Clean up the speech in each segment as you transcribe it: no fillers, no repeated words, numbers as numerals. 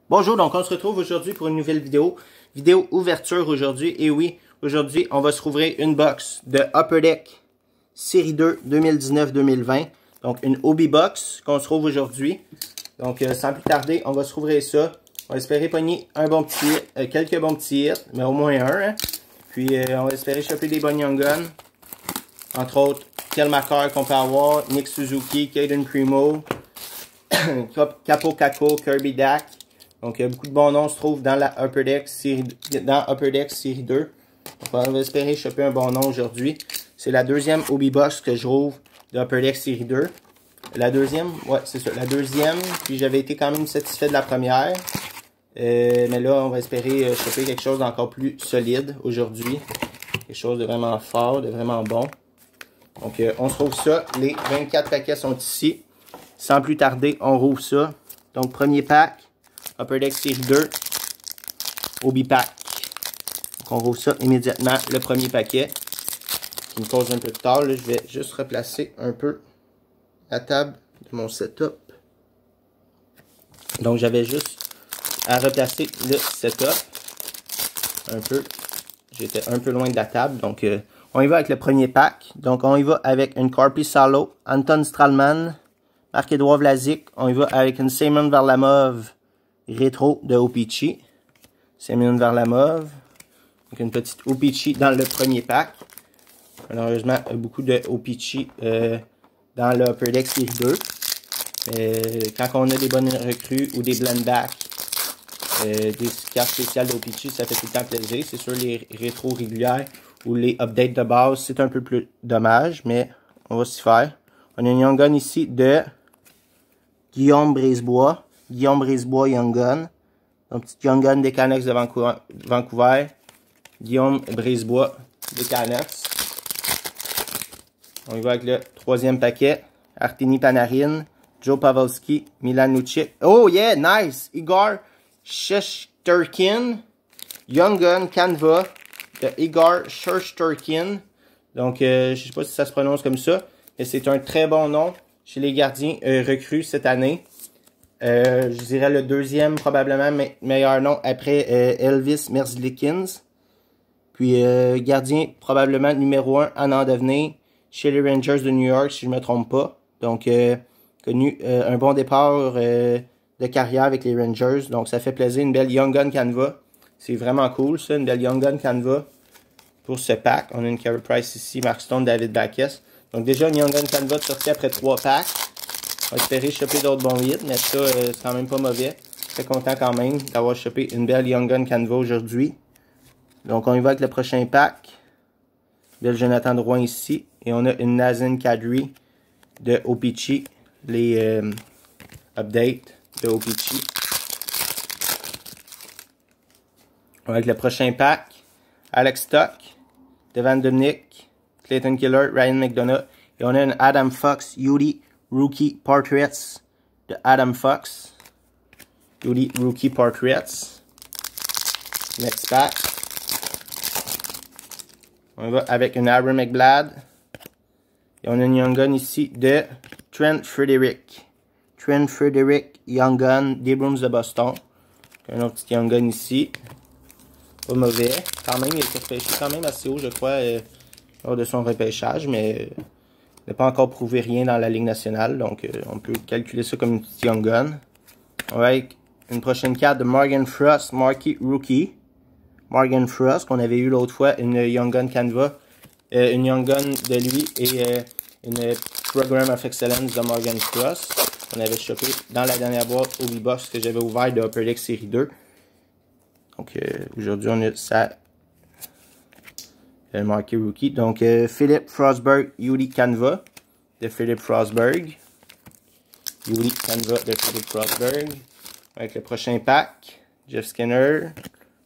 Bonjour, donc on se retrouve aujourd'hui pour une nouvelle vidéo. Vidéo ouverture aujourd'hui. Et oui, aujourd'hui, on va se rouvrir une box de Upper Deck Série 2 2019-2020. Donc une Hobby Box qu'on se trouve aujourd'hui. Donc sans plus tarder, on va se rouvrir ça. On va espérer pogner un bon petit quelques bons petits hits, mais au moins un. Hein. Puis on va espérer choper des bonnes Young Guns. Entre autres, Kel McCarr qu'on peut avoir, Nick Suzuki, Caden Primo, Capo Caco, Kirby Dak. Donc, beaucoup de bons noms se trouvent dans la Upper Deck Série 2. Donc, on va espérer choper un bon nom aujourd'hui. C'est la deuxième Hobby Box que je rouvre de Upper Deck Série 2. La deuxième, ouais, c'est ça. La deuxième, puis j'avais été quand même satisfait de la première. Mais là, on va espérer choper quelque chose d'encore plus solide aujourd'hui. Quelque chose de vraiment fort, de vraiment bon. Donc, on se rouvre ça. Les 24 paquets sont ici. Sans plus tarder, on rouvre ça. Donc, premier pack. Upper Deck Série 2, Hobby Pack. Donc on rouvre ça immédiatement, le premier paquet. Qui me cause un peu de tard. Là, je vais juste replacer un peu la table de mon setup. Donc j'avais juste à replacer le setup. Un peu. J'étais un peu loin de la table. Donc on y va avec le premier pack. Donc on y va avec une Carpi Salo, Anton Stralman, Marc-Édouard Vlasic. On y va avec une Simon Varlamov rétro de O-Pee-Chee. Semyon Varlamov. Donc une petite O-Pee-Chee dans le premier pack. Malheureusement, beaucoup de O-Pee-Chee dans le Upper Deck Série 2. Quand on a des bonnes recrues ou des blend back, des cartes spéciales de O-Pee-Chee, ça fait tout le temps plaisir. C'est sûr, les rétros régulières ou les updates de base, c'est un peu plus dommage, mais on va s'y faire. On a une Young Gun ici de Guillaume Brisebois. Guillaume Brisebois Young Gun. Donc, petite Young Gun des Canucks de Vancouver. Guillaume Brisebois des Canucks. On y va avec le troisième paquet. Artemi Panarin. Joe Pavelski. Milan Lucic. Oh yeah, nice! Igor Shesterkin. Young Gun Canva de Igor Shesterkin. Donc, je sais pas si ça se prononce comme ça. Mais c'est un très bon nom chez les gardiens recrues cette année. Je dirais le deuxième probablement meilleur nom après Elvis Merzlikins. Puis gardien probablement numéro 1 en devenir chez les Rangers de New York si je me trompe pas. Donc connu un bon départ de carrière avec les Rangers. Donc ça fait plaisir, une belle Young Gun Canva. C'est vraiment cool ça, une belle Young Gun Canva pour ce pack. On a une Carey Price ici, Mark Stone, David Backes. Donc déjà une Young Gun Canva sortie après 3 packs. On va espérer choper d'autres bons hits, mais ça, c'est quand même pas mauvais. Très content quand même d'avoir chopé une belle Young Gun Canva aujourd'hui. Donc, on y va avec le prochain pack. Belle Jonathan Drouin ici. Et on a une Nazem Kadri de O-Pee-Chee. Les updates de O-Pee-Chee. On va avec le prochain pack. Alex Stock, Devan Dubnyk, Clayton Keller, Ryan McDonough. Et on a une Adam Fox, Yuri Rookie Portraits de Adam Fox. Yuri Rookie Portraits. Next pack. On va avec une Aaron McBlad. Et on a une Young Gun ici de Trent Frederic. Trent Frederic Young Gun des Bruins de Boston. Un autre petit Young Gun ici. Pas mauvais. Quand même, il a été repêché quand même assez haut, je crois, lors de son repêchage, mais n'a pas encore prouvé rien dans la Ligue nationale, donc on peut calculer ça comme une petite Young Gun. Avec une prochaine carte de Morgan Frost, Marquee Rookie. Morgan Frost, qu'on avait eu l'autre fois, une Young Gun Canva, une Young Gun de lui et une Program of Excellence de Morgan Frost. On avait chopé dans la dernière boîte Hobby Box que j'avais ouvert de Upper Deck Série 2. Donc aujourd'hui, on a ça. Marqué Rookie. Donc, Philip Frostberg, Yuri Canva de Philip Frostberg. Yuri Canva de Philip Frostberg. Avec le prochain pack, Jeff Skinner,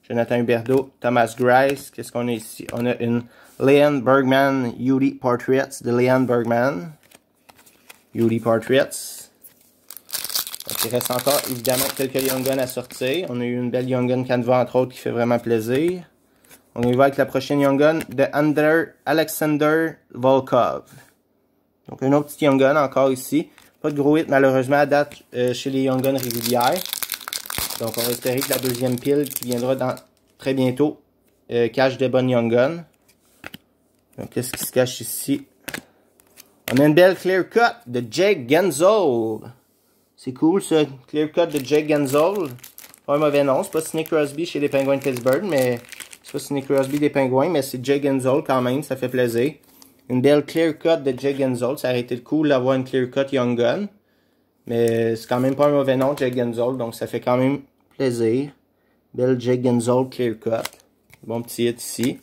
Jonathan Huberdeau, Thomas Greiss. Qu'est-ce qu'on a ici? On a une Leon Bergman, Yuri Portraits de Leon Bergman. Yuri Portraits. Donc, il reste encore évidemment quelques Young Guns à sortir. On a eu une belle Young Gun Canva entre autres qui fait vraiment plaisir. On y va avec la prochaine Young Gun de Alexander Volkov. Donc, un autre petit Young Gun encore ici. Pas de gros hit malheureusement à date chez les Young Guns régulières. Donc, on va espérer que la deuxième pile qui viendra dans très bientôt cache de bonnes Young Guns. Donc, qu'est-ce qui se cache ici? On a une belle clear cut de Jake Gensel. C'est cool, ça. Clear cut de Jake Gensel. Pas un mauvais nom. C'est pas Sidney Crosby chez les Penguins de Pittsburgh, mais c'est pas Sidney Crosby des Penguins, mais c'est Jake Gensel quand même. Ça fait plaisir. Une belle clear cut de Jake Gensel. Ça aurait été cool d'avoir une clear cut Young Gun. Mais c'est quand même pas un mauvais nom, Jake Gensel. Donc ça fait quand même plaisir. Belle Jake Gensel clear cut. Bon petit hit ici.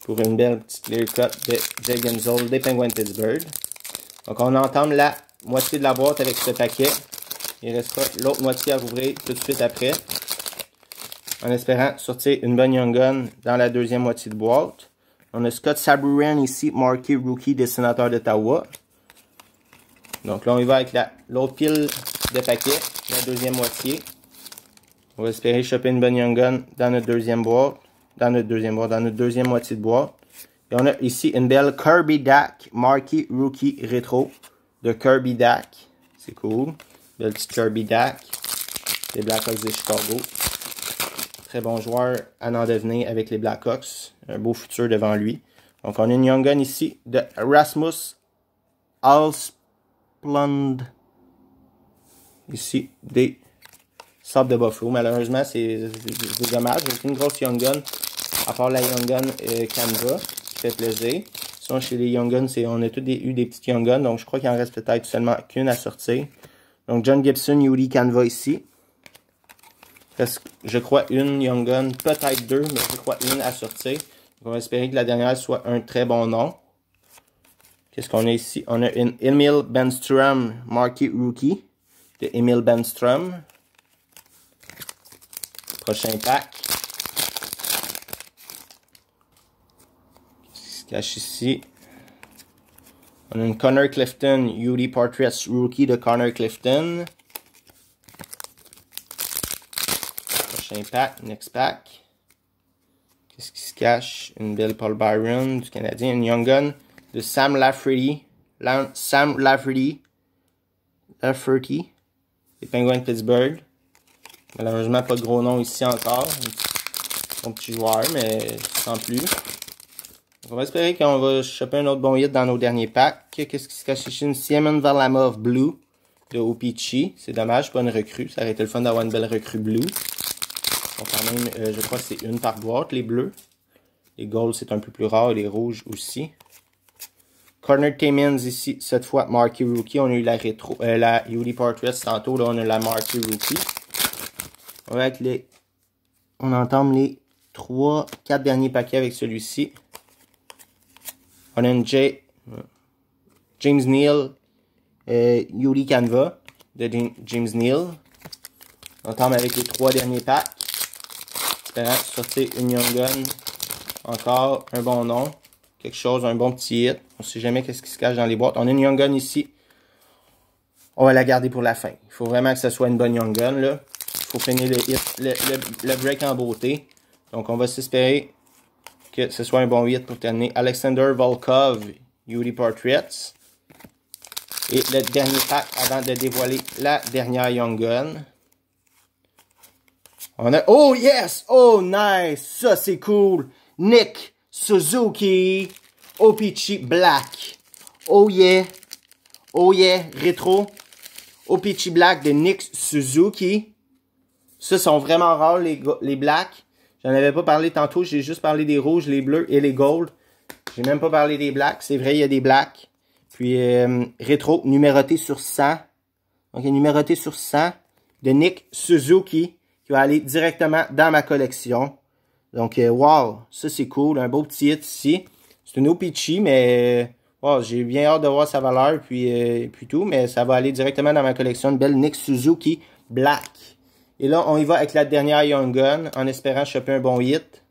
Pour une belle petite clear cut de Jake Gensel des Penguins de Pittsburgh. Donc on entame la moitié de la boîte avec ce paquet. Il restera l'autre moitié à rouvrir tout de suite après. En espérant sortir une bonne Young Gun dans la deuxième moitié de boîte. On a Scott Sabourin ici, marqué Rookie des Sénateurs d'Ottawa. Donc là, on y va avec l'autre pile de paquets, la deuxième moitié. On va espérer choper une bonne Young Gun dans notre deuxième boîte. Dans notre deuxième moitié de boîte. Et on a ici une belle Kirby Dach, marqué Rookie Rétro de Kirby Dach. C'est cool. Belle petite Kirby Dach des Blackhawks de Chicago. Très bon joueur à en devenir avec les Blackhawks. Un beau futur devant lui. Donc on a une Young Gun ici de Rasmus Alsplund. Ici des Sabres de Buffalo. Malheureusement c'est dommage. C'est une grosse Young Gun. À part la Young Gun Canva. Qui fait plaisir. Sinon chez les Young Guns, on a tous eu des petites Young Guns. Donc je crois qu'il en reste peut-être seulement qu'une à sortir. Donc John Gibson, Yuri Canva ici. Je crois une Young Gun, peut-être deux, mais je crois une à sortir. Donc on va espérer que la dernière soit un très bon nom. Qu'est-ce qu'on a ici? On a une Emil Benstrom, marqué Rookie, de Emil Benstrom. Prochain pack. Qu'est-ce qui se cache ici? On a une Connor Clifton, Yuri Portraits Rookie de Connor Clifton. Prochain pack, next pack. Qu'est-ce qui se cache? Une belle Paul Byron du Canadien. Une Young Gun de Sam Lafferty. Sam Lafferty. Les Penguins de Pittsburgh. Malheureusement, pas de gros nom ici encore. Un petit joueur, mais sans plus. Donc, on va espérer qu'on va choper un autre bon hit dans nos derniers packs. Qu'est-ce qui se cache ici? Une Simon Varlamov Blue de OPC. C'est dommage, pas une recrue. Ça aurait été le fun d'avoir une belle recrue Blue. Donc quand même, je crois que c'est une par boîte, les bleus. Les golds, c'est un peu plus rare, et les rouges aussi. Corner Timmins ici, cette fois marqué Rookie. On a eu la rétro, la Yuri Portraits tantôt, là on a la marqué Rookie. On entame les 3-4 derniers paquets avec celui-ci. On a une James Neal, Yuri Canva de James Neal. On entame avec les 3 derniers packs. Espérant sortir une Young Gun. Encore un bon nom. Quelque chose, un bon petit hit. On ne sait jamais qu'est-ce qui se cache dans les boîtes. On a une Young Gun ici. On va la garder pour la fin. Il faut vraiment que ce soit une bonne Young Gun, là. Il faut finir le break en beauté. Donc, on va s'espérer que ce soit un bon hit pour terminer. Alexander Volkov, Yuri Portraits. Et le dernier pack avant de dévoiler la dernière Young Gun. On a... Oh yes! Oh nice! Ça c'est cool! Nick Suzuki OPC Black. Oh yeah! Oh yeah! Rétro. OPC Black de Nick Suzuki. Ça sont vraiment rares les blacks. J'en avais pas parlé tantôt. J'ai juste parlé des rouges, les bleus et les golds. J'ai même pas parlé des blacks. C'est vrai, il y a des blacks. Puis rétro numéroté sur 100. Donc il est numéroté sur 100 de Nick Suzuki. Qui va aller directement dans ma collection. Donc, wow, ça c'est cool. Un beau petit hit ici. C'est une OPC, mais wow, j'ai bien hâte de voir sa valeur, puis tout. Mais ça va aller directement dans ma collection. Une belle Nick Suzuki Black. Et là, on y va avec la dernière Young Gun, en espérant choper un bon hit.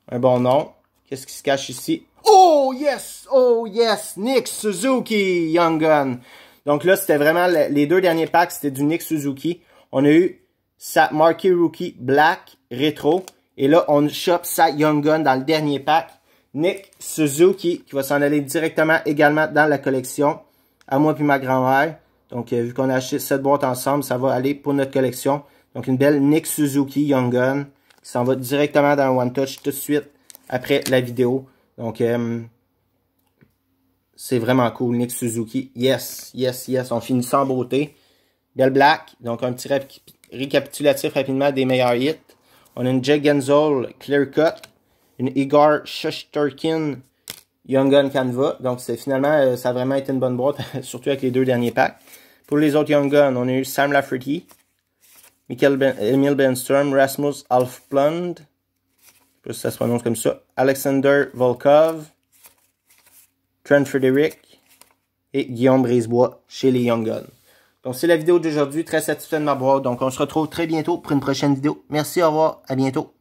Un bon nom. Qu'est-ce qui se cache ici? Oh yes! Oh yes! Nick Suzuki Young Gun. Donc là, c'était vraiment les 2 derniers packs, c'était du Nick Suzuki. On a eu sa marqué Rookie Black Rétro. Et là, on chope sa Young Gun dans le dernier pack. Nick Suzuki, qui va s'en aller directement également dans la collection. À moi puis ma grand-mère. Donc, vu qu'on a acheté cette boîte ensemble, ça va aller pour notre collection. Donc, une belle Nick Suzuki Young Gun qui s'en va directement dans One Touch tout de suite après la vidéo. Donc, c'est vraiment cool, Nick Suzuki. Yes, yes, yes. On finit sans beauté. Belle Black. Donc, un petit récapitulatif rapidement des meilleurs hits. On a une Jake Gensel Clear Cut. Une Igor Shesterkin Young Gun Canva. Donc, c'est finalement, ça a vraiment été une bonne boîte, surtout avec les 2 derniers packs. Pour les autres Young Gun, on a eu Sam Lafferty, Emil Benstrom, Rasmus Alflund, je sais pas si ça se prononce comme ça, Alexander Volkov, Trent Frederick et Guillaume Brisebois chez les Young Gun. Donc, c'est la vidéo d'aujourd'hui. Très satisfait de ma boîte. Donc, on se retrouve très bientôt pour une prochaine vidéo. Merci, au revoir, à bientôt.